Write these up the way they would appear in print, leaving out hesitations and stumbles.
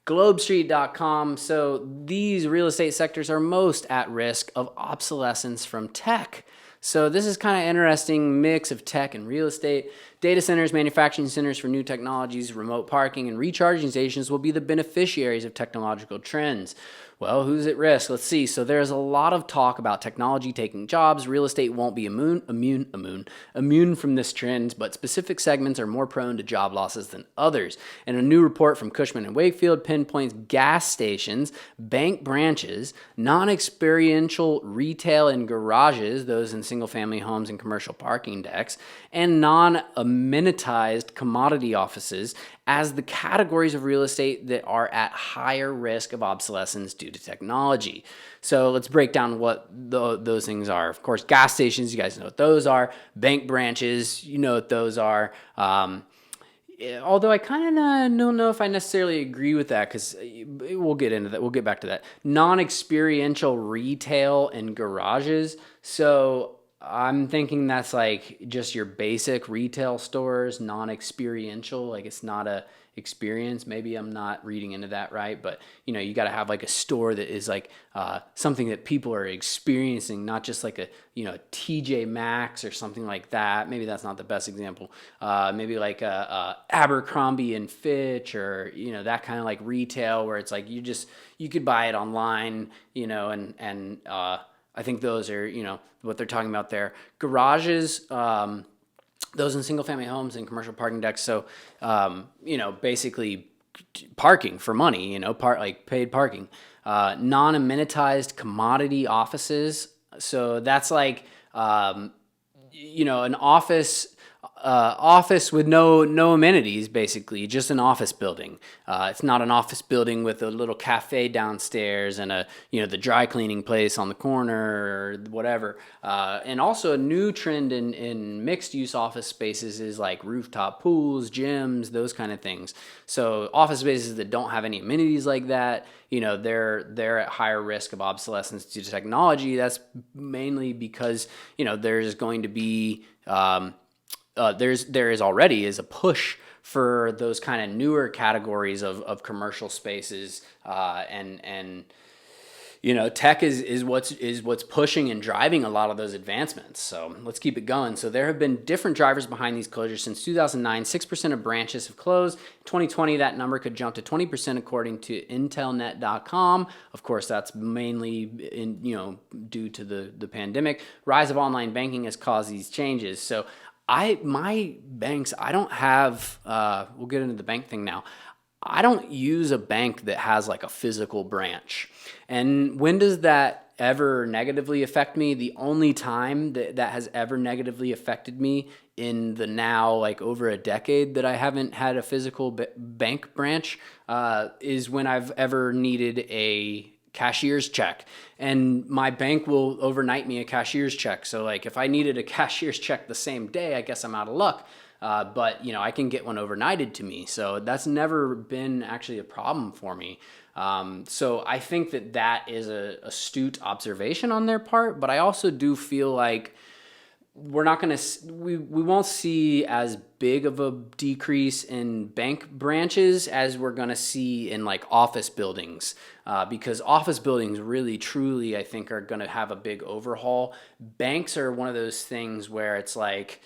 globestreet.com. So these real estate sectors are most at risk of obsolescence from tech. So this is kind of interesting mix of tech and real estate. Data centers, manufacturing centers for new technologies, remote parking, and recharging stations will be the beneficiaries of technological trends. Well, who's at risk? Let's see. So there's a lot of talk about technology taking jobs. Real estate won't be immune from this trend, but specific segments are more prone to job losses than others. And a new report from Cushman and Wakefield pinpoints gas stations, bank branches, non-experiential retail and garages, those in single-family homes and commercial parking decks, and non-amenitized commodity offices as the categories of real estate that are at higher risk of obsolescence due to technology. So let's break down what those things are. Of course, gas stations, you guys know what those are. Bank branches, you know what those are. Although I kind of don't know if I necessarily agree with that, because we'll get into that. We'll get back to that. Non-experiential retail and garages. So I'm thinking that's like just your basic retail stores, non-experiential, like it's not a experience. Maybe I'm not reading into that right, but you got to have like a store that is like something that people are experiencing, not just like a TJ Maxx or something like that. Maybe that's not the best example. Maybe like a Abercrombie and Fitch, or that kind of like retail where it's like you could buy it online, and I think those are, what they're talking about there. Garages, those in single family homes and commercial parking decks. So, basically parking for money, like paid parking. Non-amenitized commodity offices. So that's like, an office with no amenities, basically just an office building. It's not an office building with a little cafe downstairs and the dry cleaning place on the corner or whatever. And also a new trend in mixed use office spaces is like rooftop pools, gyms, those kind of things. So office spaces that don't have any amenities like that, they're at higher risk of obsolescence due to technology. That's mainly because there's going to be there is already a push for those kind of newer categories of commercial spaces, and tech is what's pushing and driving a lot of those advancements. So let's keep it going. So there have been different drivers behind these closures since 2009. 6% of branches have closed. 2020, that number could jump to 20% according to intelnet.com. Of course, that's mainly due to the pandemic. Rise of online banking has caused these changes. So my banks, I don't have, we'll get into the bank thing now. I don't use a bank that has like a physical branch. And when does that ever negatively affect me? The only time that has ever negatively affected me in the now like over a decade that I haven't had a physical bank branch is when I've ever needed a cashier's check, and my bank will overnight me a cashier's check. So like if I needed a cashier's check the same day, I guess I'm out of luck. But I can get one overnighted to me. So that's never been actually a problem for me. So I think that is a astute observation on their part, but I also do feel like we won't see as big of a decrease in bank branches as we're going to see in like office buildings, because office buildings really truly I think are going to have a big overhaul. Banks are one of those things where it's like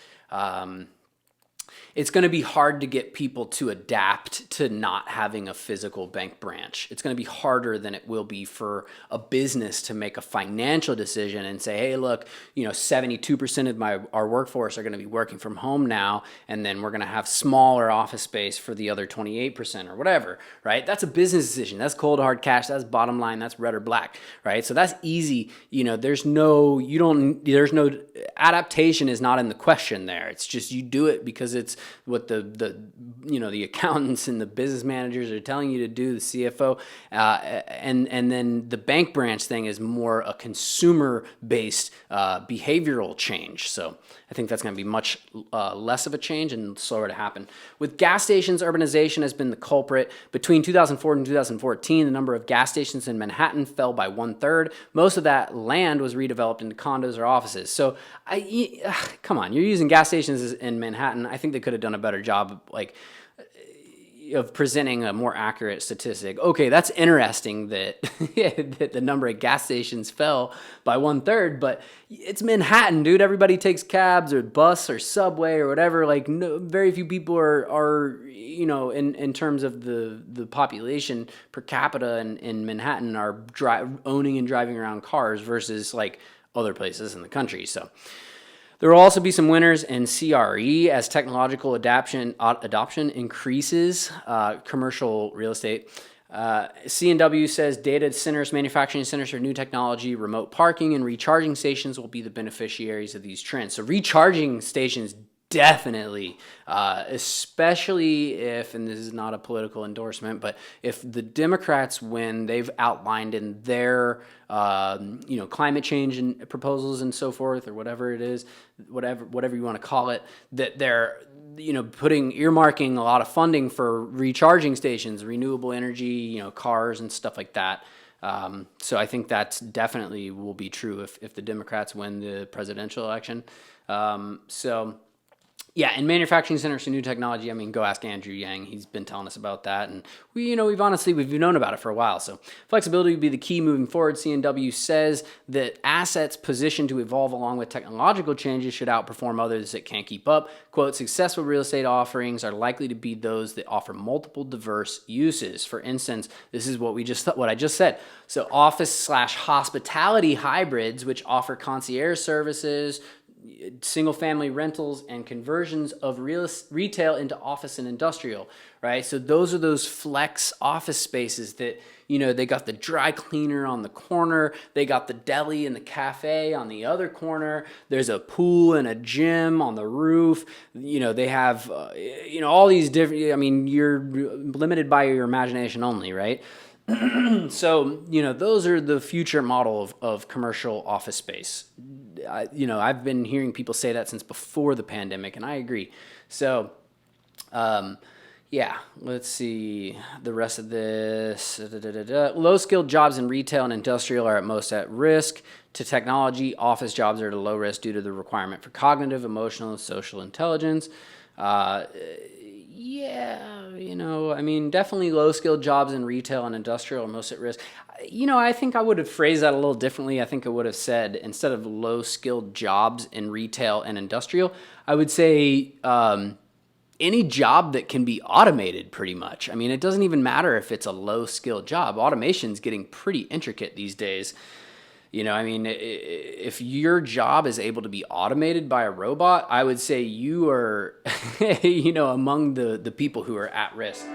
it's going to be hard to get people to adapt to not having a physical bank branch. It's going to be harder than it will be for a business to make a financial decision and say, hey, look, 72% of our workforce are going to be working from home now, and then we're going to have smaller office space for the other 28% or whatever, right? That's a business decision. That's cold hard cash. That's bottom line. That's red or black, right? So that's easy. There's no adaptation is not in the question there. It's just you do it because it's what the accountants and the business managers are telling you to do, the CFO, and then the bank branch thing is more a consumer-based behavioral change. So I think that's going to be much less of a change and slower to happen. With gas stations, urbanization has been the culprit. Between 2004 and 2014, the number of gas stations in Manhattan fell by 1/3. Most of that land was redeveloped into condos or offices. So come on, you're using gas stations in Manhattan. I think they could have done a better job. Like, of presenting a more accurate statistic. Okay, that's interesting that, that the number of gas stations fell by 1/3, but it's Manhattan, dude. Everybody takes cabs or bus or subway or whatever. Like, no, very few people are in terms of the population per capita in Manhattan are owning and driving around cars versus like other places in the country. So there will also be some winners in CRE as technological adoption increases commercial real estate. C&W says data centers, manufacturing centers for new technology, remote parking, and recharging stations will be the beneficiaries of these trends. So recharging stations definitely, especially if, and this is not a political endorsement, but if the Democrats win, they've outlined in their climate change and proposals and so forth, or whatever it is, whatever you want to call it, that they're earmarking a lot of funding for recharging stations, renewable energy, cars and stuff like that. So I think that's definitely will be true if the Democrats win the presidential election. Yeah, and manufacturing centers for new technology. I mean, go ask Andrew Yang. He's been telling us about that, and we've known about it for a while. So flexibility would be the key moving forward. C&W says that assets positioned to evolve along with technological changes should outperform others that can't keep up. Quote, successful real estate offerings are likely to be those that offer multiple diverse uses. For instance, this is what I just said. So office/hospitality hybrids, which offer concierge services, single-family rentals, and conversions of retail into office and industrial, right? So those are those flex office spaces that, they got the dry cleaner on the corner, they got the deli and the cafe on the other corner, there's a pool and a gym on the roof, they have, all these different, I mean, you're limited by your imagination only, right? So, those are the future model of commercial office space. I've been hearing people say that since before the pandemic, and I agree. So, let's see the rest of this. Low-skilled jobs in retail and industrial are at most at risk to technology. Office jobs are at a low risk due to the requirement for cognitive, emotional, and social intelligence. Definitely low-skilled jobs in retail and industrial are most at risk. I think I would have phrased that a little differently. I think I would have said, instead of low-skilled jobs in retail and industrial, I would say any job that can be automated, pretty much. I mean, it doesn't even matter if it's a low-skilled job. Automation's getting pretty intricate these days. If your job is able to be automated by a robot, I would say you are, among the people who are at risk.